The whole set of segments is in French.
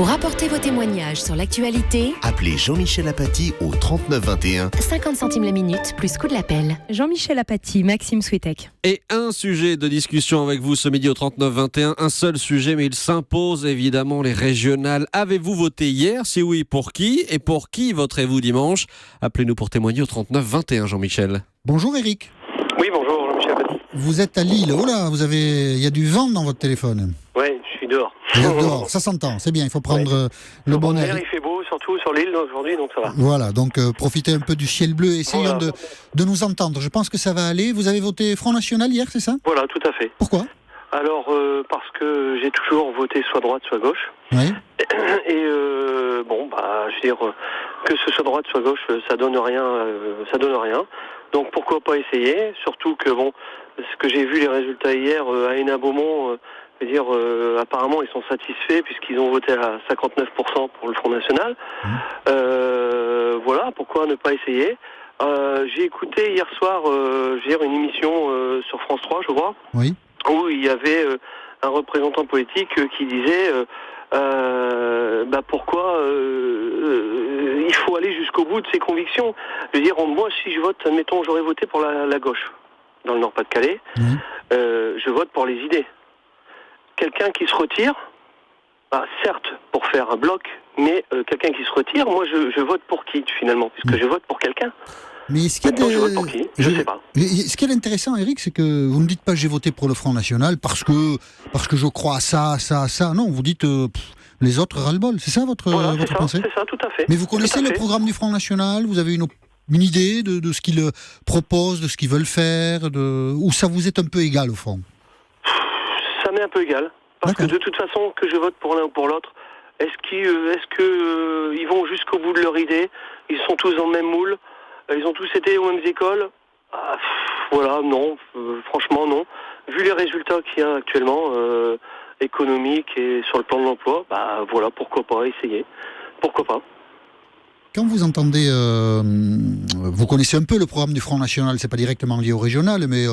Pour apporter vos témoignages sur l'actualité, appelez Jean-Michel Apathy au 39 21. 50 centimes la minute, plus coût de l'appel. Jean-Michel Apathy, Maxime Switek. Et un sujet de discussion avec vous ce midi au 39 21. Un seul sujet, mais il s'impose évidemment, les régionales. Avez-vous voté hier? Si oui, pour qui? Et pour qui voterez-vous dimanche? Appelez-nous pour témoigner au 39 21, Jean-Michel. Bonjour Eric. Oui, bonjour Jean-Michel Apathy. Vous êtes à Lille. Oh là, il y a du vent dans votre téléphone. Oui, je suis dehors. Vous êtes dehors, ça s'entend, c'est bien, il faut prendre le bon air. Il fait beau, surtout sur l'île aujourd'hui, donc ça va. Voilà, donc profitez un peu du ciel bleu, essayons de nous entendre. Je pense que ça va aller. Vous avez voté Front National hier, c'est ça? Voilà, tout à fait. Pourquoi? Alors, parce que j'ai toujours voté soit droite, soit gauche. Oui. Et je veux dire, que ce soit droite, soit gauche, ça donne rien. Donc pourquoi pas essayer? Surtout que ce que j'ai vu les résultats hier à Hénin-Beaumont, apparemment ils sont satisfaits puisqu'ils ont voté à 59% pour le Front National. Voilà, pourquoi ne pas essayer? J'ai écouté hier soir une émission sur France 3, je crois, oui, où il y avait un représentant politique qui disait pourquoi il faut aller jusqu'au bout de ses convictions. Je veux dire, moi, si je vote, admettons, j'aurais voté pour la gauche, dans le Nord-Pas-de-Calais, je vote pour les idées. Quelqu'un qui se retire, certes, pour faire un bloc, mais quelqu'un qui se retire, moi, je vote pour qui, finalement? Puisque je vote pour quelqu'un. Mais ce qui est je vote pour qui? Je sais pas. Ce qui est intéressant, Eric, c'est que vous ne dites pas j'ai voté pour le Front National parce que je crois à ça. Non, vous dites les autres ras-le-bol. C'est ça votre pensée? C'est ça, tout à fait. Mais vous connaissez le programme du Front National? Vous avez une idée de ce qu'ils proposent, de ce qu'ils veulent faire, ou ça vous est un peu égal au fond? Ça m'est un peu égal. Parce que de toute façon, que je vote pour l'un ou pour l'autre, est-ce qu'ils vont jusqu'au bout de leur idée? Ils sont tous dans le même moule? Ils ont tous été aux mêmes écoles? Non. Franchement, non. Vu les résultats qu'il y a actuellement, économiques et sur le plan de l'emploi, pourquoi pas essayer? Pourquoi pas? Quand vous entendez, vous connaissez un peu le programme du Front National, c'est pas directement lié au régional, mais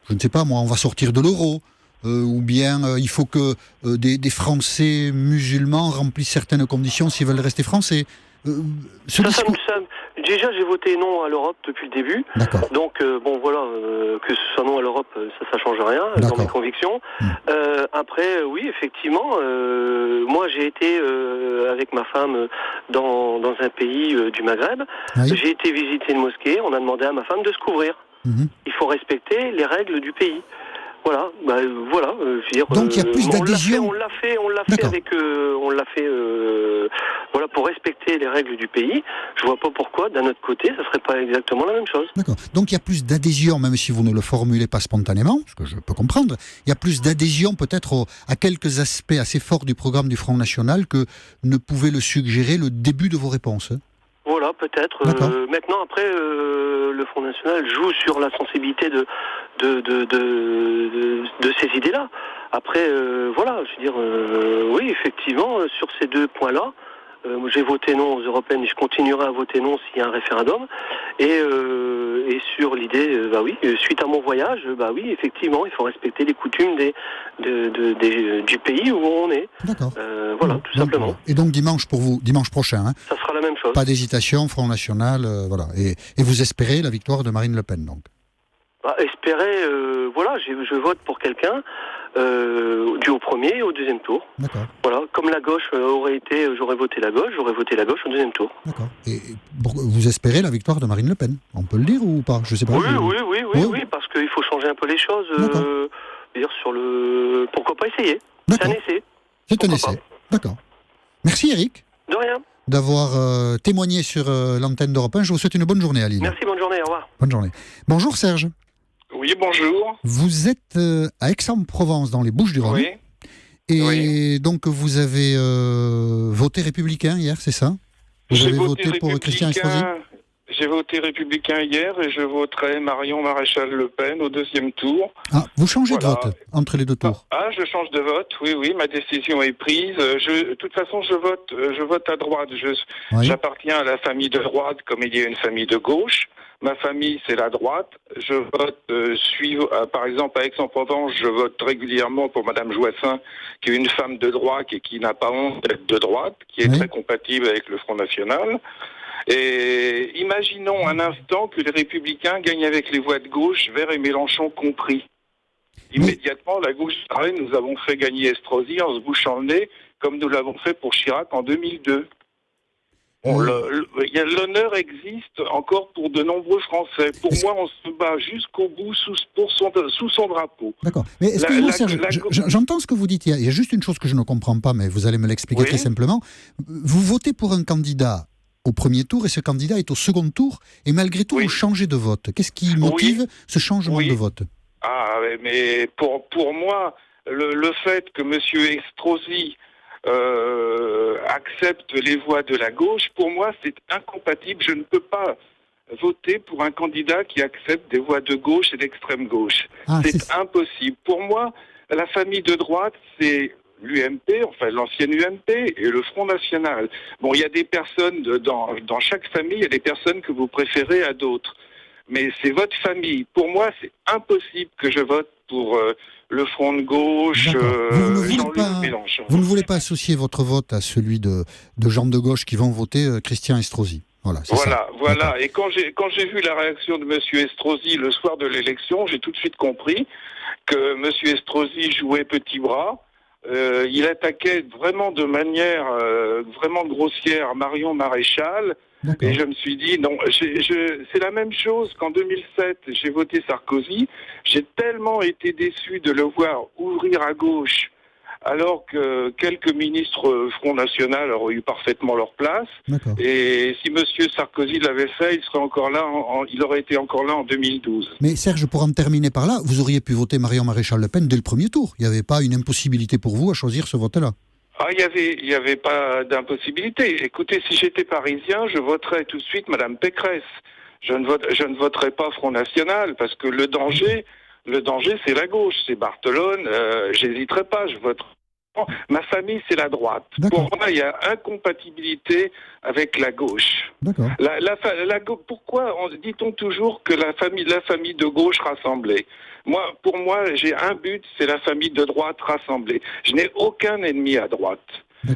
je ne sais pas, moi, on va sortir de l'euro. Ou bien il faut que des Français musulmans remplissent certaines conditions s'ils veulent rester français. Déjà, j'ai voté non à l'Europe depuis le début. D'accord. Donc, que ce soit non à l'Europe, ça change rien dans mes convictions. Après, oui, effectivement, moi j'ai été avec ma femme dans un pays du Maghreb. Oui. J'ai été visiter une mosquée. On a demandé à ma femme de se couvrir. Il faut respecter les règles du pays. Voilà, je veux dire. Donc il y a plus d'adhésion. On l'a fait pour respecter les règles du pays. Je vois pas pourquoi, d'un autre côté, ça serait pas exactement la même chose. D'accord. Donc il y a plus d'adhésion, même si vous ne le formulez pas spontanément, ce que je peux comprendre. Il y a plus d'adhésion peut-être à quelques aspects assez forts du programme du Front National que ne pouvait le suggérer le début de vos réponses. Voilà, peut-être. Maintenant, après, le Front National joue sur la sensibilité de ces idées-là. Après, je veux dire, oui, effectivement, sur ces deux points-là, j'ai voté non aux européennes et je continuerai à voter non s'il y a un référendum. Et sur l'idée, suite à mon voyage, oui, effectivement, il faut respecter les coutumes du pays où on est. D'accord. Tout simplement. Et donc dimanche prochain, ça sera la même chose. Pas d'hésitation, Front National, voilà. Et vous espérez la victoire de Marine Le Pen, donc? Espérer, je vote pour quelqu'un au premier et au deuxième tour. D'accord. Voilà, comme la gauche j'aurais voté la gauche au deuxième tour. D'accord. Et vous espérez la victoire de Marine Le Pen? On peut le dire ou pas? Je sais pas. Oui, parce qu'il faut changer un peu les choses. Dire pourquoi pas essayer? C'est un essai. C'est un essai. D'accord. Merci Eric. De rien. D'avoir témoigné sur l'antenne d'Europe 1. Je vous souhaite une bonne journée à Lille. Merci, bonne journée, au revoir. Bonne journée. Bonjour Serge. Oui, bonjour. Vous êtes à Aix-en-Provence, dans les Bouches-du-Rhône. Oui. Et donc vous avez voté républicain hier, c'est ça? Vous avez voté pour Christian Estrosi? J'ai voté républicain hier et je voterai Marion Maréchal Le Pen au deuxième tour. Ah, vous changez de vote entre les deux tours? Je change de vote, oui, ma décision est prise. De toute façon, je vote à droite. J'appartiens à la famille de droite comme il y a une famille de gauche. Ma famille, c'est la droite. Je vote, par exemple, à Aix-en-Provence, je vote régulièrement pour Madame Joissin, qui est une femme de droite et qui n'a pas honte d'être de droite, qui est très compatible avec le Front National. Et imaginons un instant que les Républicains gagnent avec les voix de gauche, Verts et Mélenchon compris. Immédiatement, la gauche, nous avons fait gagner Estrosi en se bouchant le nez, comme nous l'avons fait pour Chirac en 2002. L'honneur existe encore pour de nombreux Français. Pour moi, on se bat jusqu'au bout sous son drapeau. D'accord. Mais excusez-moi, Serge, j'entends ce que vous dites. Il y a juste une chose que je ne comprends pas, mais vous allez me l'expliquer très simplement. Vous votez pour un candidat au premier tour et ce candidat est au second tour et malgré tout, vous changez de vote. Qu'est-ce qui motive ce changement de vote ? Ah, mais pour moi, le fait que M. Estrosi accepte les voix de la gauche, pour moi, c'est incompatible. Je ne peux pas voter pour un candidat qui accepte des voix de gauche et d'extrême gauche. C'est impossible. Pour moi, la famille de droite, c'est l'UMP, enfin l'ancienne UMP et le Front National. Bon, il y a des personnes, dans chaque famille, il y a des personnes que vous préférez à d'autres. Mais c'est votre famille. Pour moi, c'est impossible que je vote pour le Front de gauche, Jean-Luc Mélenchon. Vous ne voulez pas associer votre vote à celui de gens de gauche qui vont voter Christian Estrosi. Voilà. Et quand j'ai vu la réaction de M. Estrosi le soir de l'élection, j'ai tout de suite compris que M. Estrosi jouait petit bras. Il attaquait vraiment de manière vraiment grossière Marion Maréchal. D'accord. Et je me suis dit, non, c'est la même chose qu'en 2007, j'ai voté Sarkozy. J'ai tellement été déçu de le voir ouvrir à gauche, alors que quelques ministres Front National auraient eu parfaitement leur place. D'accord. Et si M. Sarkozy l'avait fait, il aurait été encore là en 2012. Mais Serge, pour en terminer par là, vous auriez pu voter Marion Maréchal Le Pen dès le premier tour. Il n'y avait pas une impossibilité pour vous à choisir ce vote-là. Ah, il y avait pas d'impossibilité. Écoutez, si j'étais parisien, je voterais tout de suite Madame Pécresse. Je ne voterais pas Front National parce que le danger, c'est la gauche, c'est Barthelone. J'hésiterais pas, je voterais. Ma famille, c'est la droite. D'accord. Pour moi, il y a incompatibilité avec la gauche. D'accord. Pourquoi dit-on toujours que la famille de gauche rassemblée ? Pour moi, j'ai un but, c'est la famille de droite rassemblée. Je n'ai aucun ennemi à droite.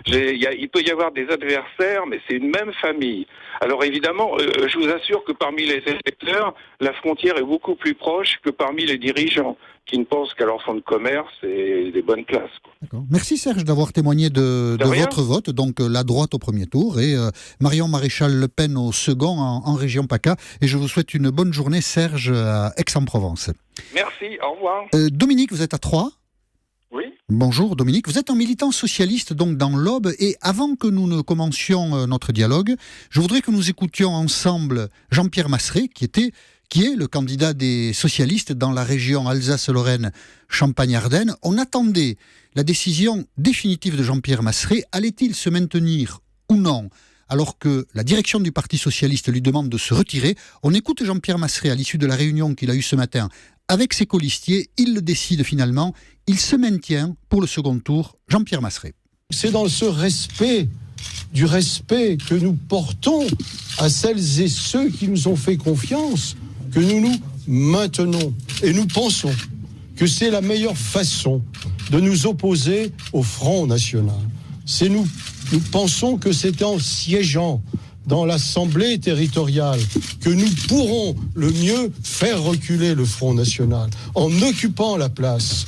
Il peut y avoir des adversaires, mais c'est une même famille. Alors évidemment, je vous assure que parmi les électeurs, la frontière est beaucoup plus proche que parmi les dirigeants qui ne pensent qu'à leur fonds de commerce et des bonnes places. D'accord. Merci Serge d'avoir témoigné de votre vote, donc la droite au premier tour et Marion Maréchal Le Pen au second en région PACA. Et je vous souhaite une bonne journée, Serge, à Aix-en-Provence. Merci, au revoir. Dominique, vous êtes à Troyes ? Oui. Bonjour Dominique, vous êtes un militant socialiste donc dans l'Aube et avant que nous ne commencions notre dialogue, je voudrais que nous écoutions ensemble Jean-Pierre Masseret qui est le candidat des socialistes dans la région Alsace-Lorraine Champagne-Ardenne. On attendait la décision définitive de Jean-Pierre Masseret. Allait-il se maintenir ou non alors que la direction du Parti socialiste lui demande de se retirer? On écoute Jean-Pierre Masseret à l'issue de la réunion qu'il a eue ce matin avec ses colistiers. Il le décide finalement. Il se maintient pour le second tour. Jean-Pierre Masseret. C'est dans ce respect que nous portons à celles et ceux qui nous ont fait confiance que nous nous maintenons. Et nous pensons que c'est la meilleure façon de nous opposer au Front National. Nous pensons que c'est en siégeant dans l'Assemblée territoriale que nous pourrons le mieux faire reculer le Front National, en occupant la place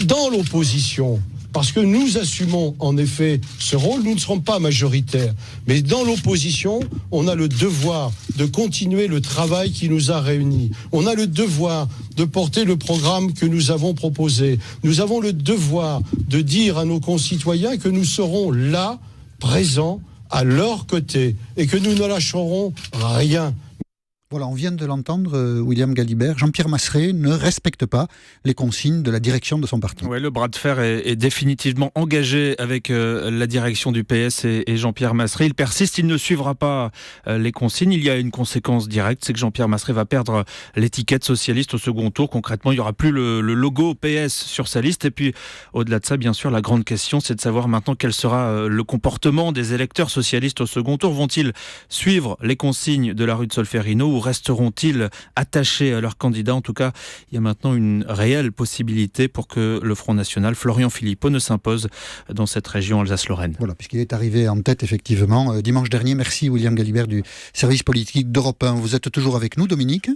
dans l'opposition, parce que nous assumons en effet ce rôle. Nous ne serons pas majoritaires, mais dans l'opposition, on a le devoir de continuer le travail qui nous a réunis. On a le devoir de porter le programme que nous avons proposé. Nous avons le devoir de dire à nos concitoyens que nous serons là, présents, à leur côté, et que nous ne lâcherons rien. Voilà, on vient de l'entendre, William Galibert. Jean-Pierre Masseret ne respecte pas les consignes de la direction de son parti. Ouais, le bras de fer est définitivement engagé avec la direction du PS et Jean-Pierre Masseret. Il persiste, il ne suivra pas les consignes. Il y a une conséquence directe, c'est que Jean-Pierre Masseret va perdre l'étiquette socialiste au second tour. Concrètement, il n'y aura plus le logo PS sur sa liste. Et puis, au-delà de ça, bien sûr, la grande question, c'est de savoir maintenant quel sera le comportement des électeurs socialistes au second tour. Vont-ils suivre les consignes de la rue de Solferino ou resteront-ils attachés à leur candidat? En tout cas, il y a maintenant une réelle possibilité pour que le Front National, Florian Philippot, ne s'impose dans cette région Alsace-Lorraine. Voilà, puisqu'il est arrivé en tête, effectivement, dimanche dernier. Merci William Galibert du service politique d'Europe 1. Vous êtes toujours avec nous, Dominique?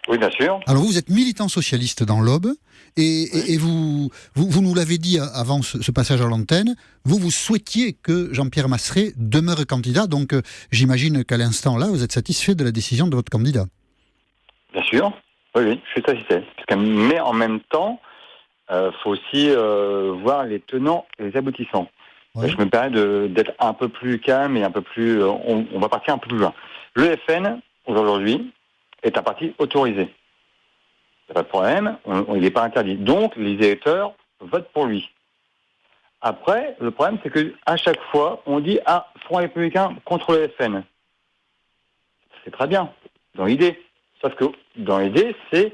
Oui, bien sûr. Alors vous êtes militant socialiste dans l'Aube, et vous nous l'avez dit avant ce passage à l'antenne, vous souhaitiez que Jean-Pierre Masseret demeure candidat, donc j'imagine qu'à l'instant là, vous êtes satisfait de la décision de votre candidat. Bien sûr, oui, je suis satisfait. Mais en même temps, faut aussi voir les tenants et les aboutissants. Ouais. Je me permets d'être un peu plus calme et un peu plus... on va partir un peu plus loin. Le FN, aujourd'hui, est un parti autorisé. Il n'y a pas de problème, il n'est pas interdit. Donc, les électeurs votent pour lui. Après, le problème, c'est qu'à chaque fois, on dit « Ah, Front républicain contre le FN ». C'est très bien, dans l'idée. Sauf que, dans l'idée, c'est,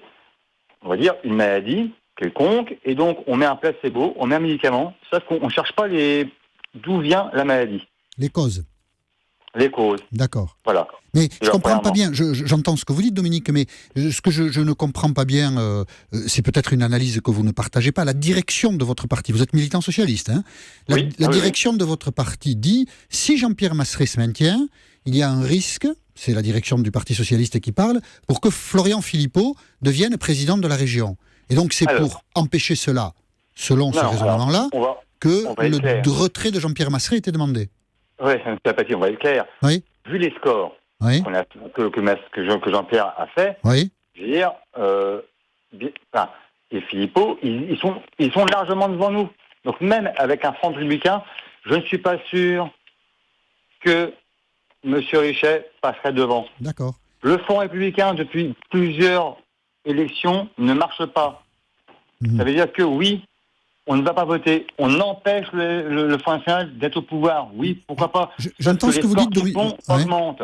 on va dire, une maladie quelconque, et donc on met un placebo, on met un médicament, sauf qu'on ne cherche pas d'où vient la maladie. Les causes. Les causes. D'accord. Voilà. Mais je ne comprends pas bien, j'entends ce que vous dites, Dominique, mais ce que je ne comprends pas bien, c'est peut-être une analyse que vous ne partagez pas, la direction de votre parti. Vous êtes militant socialiste, hein? La direction de votre parti dit, si Jean-Pierre Masseret se maintient, il y a un risque, c'est la direction du Parti socialiste qui parle, pour que Florian Philippot devienne président de la région. Et donc c'est pour empêcher cela, selon ce raisonnement-là, que le retrait de Jean-Pierre Masseret était demandé. Oui, on va être clair. Oui. Vu les scores que Jean-Pierre a fait, je veux dire, et Philippot, ils sont largement devant nous. Donc même avec un Front républicain, je ne suis pas sûr que M. Richet passerait devant. D'accord. Le Front républicain, depuis plusieurs élections, ne marche pas. Ça veut dire que oui, on ne va pas voter. On empêche le Front National d'être au pouvoir. Oui, pourquoi pas. J'entends ce que vous dites. Augmente.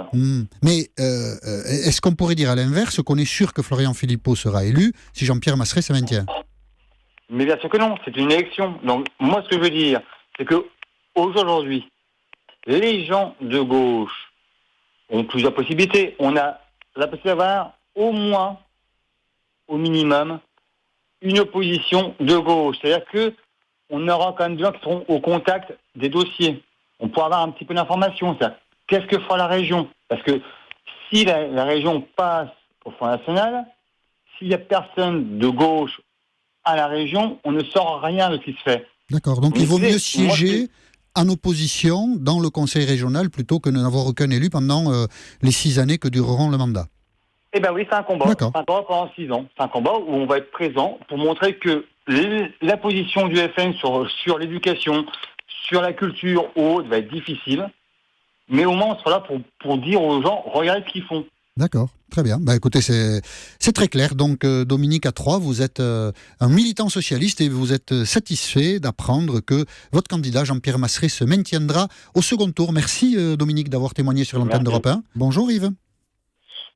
Mais est-ce qu'on pourrait dire à l'inverse qu'on est sûr que Florian Philippot sera élu si Jean-Pierre Masseret se maintient? Mais bien sûr que non, c'est une élection. Donc moi, ce que je veux dire, c'est que aujourd'hui, les gens de gauche ont plusieurs possibilités. On a la possibilité d'avoir au moins, au minimum, une opposition de gauche. C'est-à-dire qu'on aura quand même des gens qui seront au contact des dossiers. On pourra avoir un petit peu d'informations. C'est-à-dire, qu'est-ce que fera la région? Parce que si la région passe au Front National, s'il n'y a personne de gauche à la région, on ne saura rien de ce qui se fait. D'accord. Donc il vaut mieux siéger en opposition dans le conseil régional plutôt que de n'avoir aucun élu pendant les 6 années que dureront le mandat. Eh bien oui, c'est un combat. C'est un combat pendant 6 ans. C'est un combat où on va être présent pour montrer que la position du FN sur l'éducation, sur la culture ou autre va être difficile. Mais au moins, on sera là pour dire aux gens, regardez ce qu'ils font. D'accord, très bien. Écoutez, c'est très clair. Donc, Dominique à Troyes, vous êtes un militant socialiste et vous êtes satisfait d'apprendre que votre candidat, Jean-Pierre Masseret, se maintiendra au second tour. Merci, Dominique, d'avoir témoigné sur l'antenne d'Europe 1. Bonjour, Yves.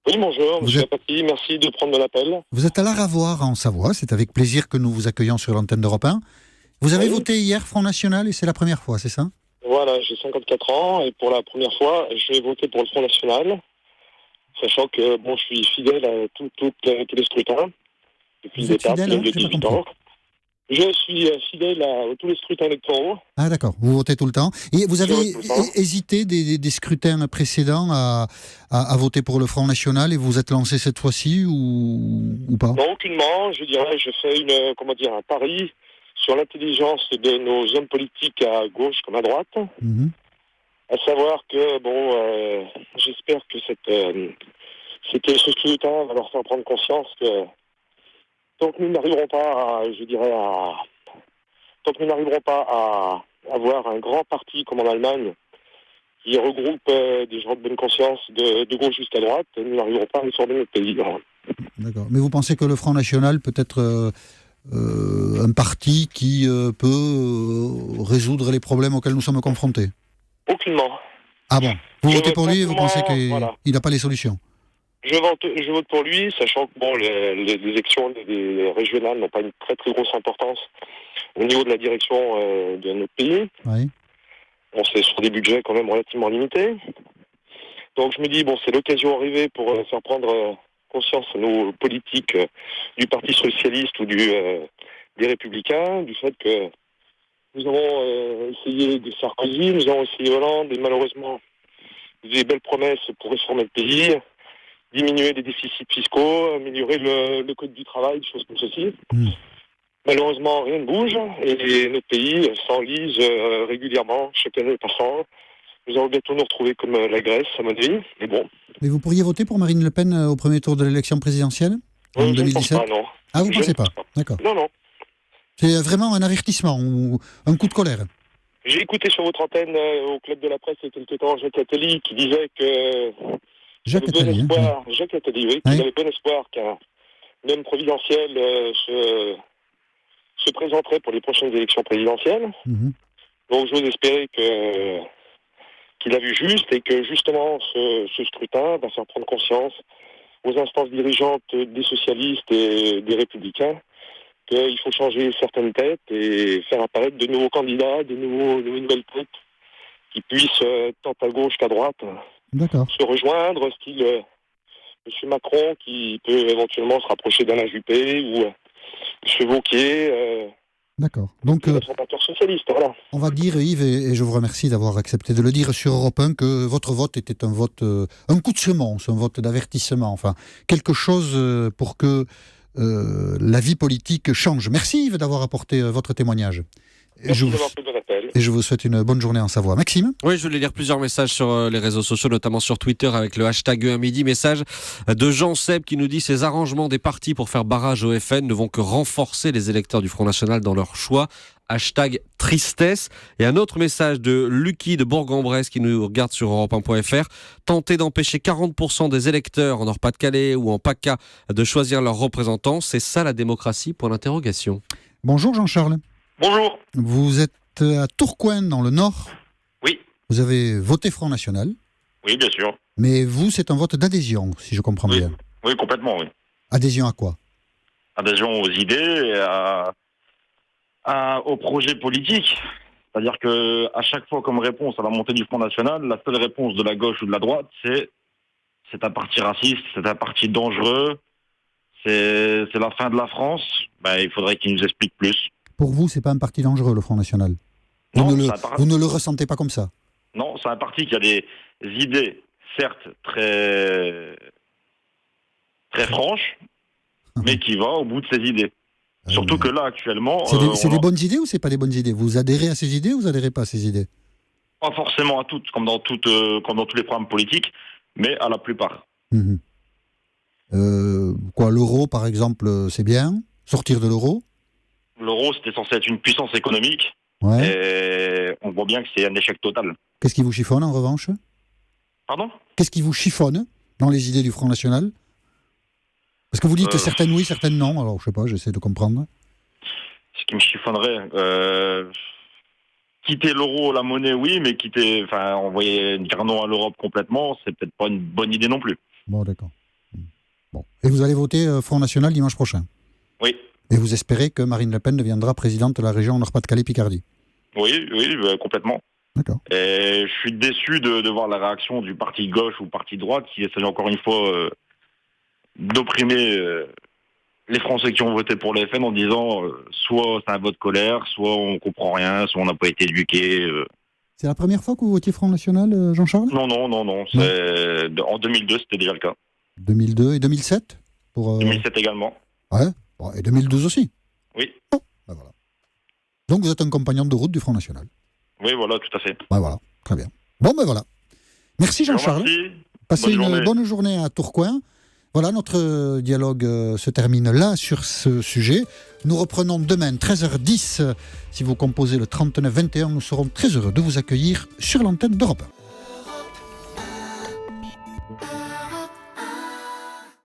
Oui, bonjour, monsieur Lapati, merci de prendre l'appel. Vous êtes à l'Aravoire en Savoie, c'est avec plaisir que nous vous accueillons sur l'antenne d'Europe 1. Vous avez voté hier Front National et c'est la première fois, c'est ça? Voilà, j'ai 54 ans et pour la première fois, j'ai voté pour le Front National, sachant que je suis fidèle à tous les scrutins, depuis le départ, depuis 18 ans. Je suis fidèle à tous les scrutins électoraux. Ah d'accord, vous votez tout le temps. Et vous avez hésité des scrutins précédents à voter pour le Front National et vous êtes lancé cette fois-ci ou pas? Non, aucunement. Je dirais, je fais un pari sur l'intelligence de nos hommes politiques à gauche comme à droite. À savoir que, j'espère que ce scrutin va leur faire prendre conscience que tant que nous n'arriverons pas à avoir un grand parti comme en Allemagne qui regroupe des gens de bonne conscience de gauche jusqu'à droite, nous n'arriverons pas à réformer notre pays. D'accord. Mais vous pensez que le Front National peut être un parti qui peut résoudre les problèmes auxquels nous sommes confrontés? Aucunement. Ah bon? Vous votez pour lui et vous pensez qu'il n'a pas les solutions? Je vote pour lui, sachant que les élections des régionales n'ont pas une très très grosse importance au niveau de la direction de notre pays. Oui. C'est sur des budgets quand même relativement limités. Donc je me dis, c'est l'occasion arrivée pour faire prendre conscience à nos politiques du Parti Socialiste ou des Républicains, du fait que nous avons essayé de Sarkozy, nous avons essayé Hollande, et malheureusement, des belles promesses pour réformer le pays, diminuer les déficits fiscaux, améliorer le code du travail, des choses comme ceci. Malheureusement, rien ne bouge et notre pays s'enlise régulièrement, chaque année passant. Nous allons bientôt nous retrouver comme la Grèce, à mon avis. Mais bon. Mais vous pourriez voter pour Marine Le Pen au premier tour de l'élection présidentielle en 2017 ? Je ne pense pas, non. Ah, vous ne pensez pas ? D'accord. Non. C'est vraiment un avertissement ou un coup de colère ? J'ai écouté sur votre antenne au Club de la Presse il y a quelque temps Jacques Attali qui disait que Jacques Attali, Jacques Attali, oui, qu'il avait bon espoir qu'un homme providentiel se présenterait pour les prochaines élections présidentielles. Donc j'ose espérer qu'il a vu juste et que justement ce scrutin va faire prendre conscience aux instances dirigeantes des socialistes et des républicains qu'il faut changer certaines têtes et faire apparaître de nouveaux candidats, de nouvelles têtes qui puissent, tant à gauche qu'à droite, se rejoindre, style M. Macron qui peut éventuellement se rapprocher d'Alain Juppé ou M. Wauquiez. D'accord. Donc, socialiste, voilà. On va dire, Yves, et je vous remercie d'avoir accepté de le dire sur Europe 1, que votre vote était un vote, un coup de semonce, un vote d'avertissement, enfin, quelque chose pour que la vie politique change. Merci Yves d'avoir apporté votre témoignage. Merci d'avoir fait de l'appel. Et je vous souhaite une bonne journée en Savoie. Maxime ? Oui, je voulais lire plusieurs messages sur les réseaux sociaux, notamment sur Twitter avec le hashtag #1midi. Message de Jean Seb qui nous dit « Ces arrangements des partis pour faire barrage au FN ne vont que renforcer les électeurs du Front National dans leur choix. » Hashtag tristesse. Et un autre message de Lucky de Bourg-en-Bresse qui nous regarde sur Europe1.fr. Tenter d'empêcher 40% des électeurs en Nord-Pas-de-Calais ou en PACA de choisir leurs représentants, c'est ça la démocratie ? Point d'interrogation. Bonjour Jean-Charles. Bonjour. Vous êtes à Tourcoing dans le Nord. Oui. Vous avez voté Front National. Oui, bien sûr. Mais vous, c'est un vote d'adhésion, si je comprends bien. Oui, complètement, oui. Adhésion à quoi ? Adhésion aux idées et au projet politique. C'est-à-dire que à chaque fois, comme réponse à la montée du Front National, la seule réponse de la gauche ou de la droite, c'est un parti raciste, c'est un parti dangereux, c'est la fin de la France. Il faudrait qu'ils nous expliquent plus. Pour vous, c'est pas un parti dangereux, le Front National ? Non, vous ne le ressentez pas comme ça ? Non, c'est un parti qui a des idées, certes, très franches, mais qui va au bout de ses idées. Surtout que là, actuellement... C'est des bonnes idées ou c'est pas des bonnes idées ? Vous adhérez à ces idées ou vous adhérez pas à ces idées ? Pas forcément à toutes, comme dans tous les programmes politiques, mais à la plupart. L'euro, par exemple, c'est bien ? Sortir de l'euro ? L'euro, c'était censé être une puissance économique. Ouais. Et on voit bien que c'est un échec total. Qu'est-ce qui vous chiffonne, en revanche ? Pardon ? Qu'est-ce qui vous chiffonne dans les idées du Front National ? Parce que vous dites certaines oui, certaines non. Alors, je sais pas, j'essaie de comprendre. Ce qui me chiffonnerait... quitter l'euro, la monnaie, oui, mais dire non à l'Europe complètement, c'est peut-être pas une bonne idée non plus. Bon, d'accord. Bon. Et vous allez voter Front National dimanche prochain ? Oui. Et vous espérez que Marine Le Pen deviendra présidente de la région Nord-Pas-de-Calais-Picardie ? Oui, complètement. D'accord. Et je suis déçu de voir la réaction du parti gauche ou parti droite qui essaie encore une fois d'opprimer les Français qui ont voté pour les FN en disant soit c'est un vote colère, soit on comprend rien, soit on n'a pas été éduqué. C'est la première fois que vous votiez Front National, Jean-Charles ? Non. En 2002, c'était déjà le cas. 2002 et 2007 pour 2007 également. Ouais. Et 2012 aussi ? Oui. Oh, voilà. Donc vous êtes un compagnon de route du Front National ? Oui, voilà, tout à fait. Voilà, très bien. Bon, voilà. Merci Jean-Charles. Merci. Passez une bonne journée à Tourcoing. Voilà, notre dialogue se termine là sur ce sujet. Nous reprenons demain, 13h10. Si vous composez le 39 21, nous serons très heureux de vous accueillir sur l'antenne d'Europe 1.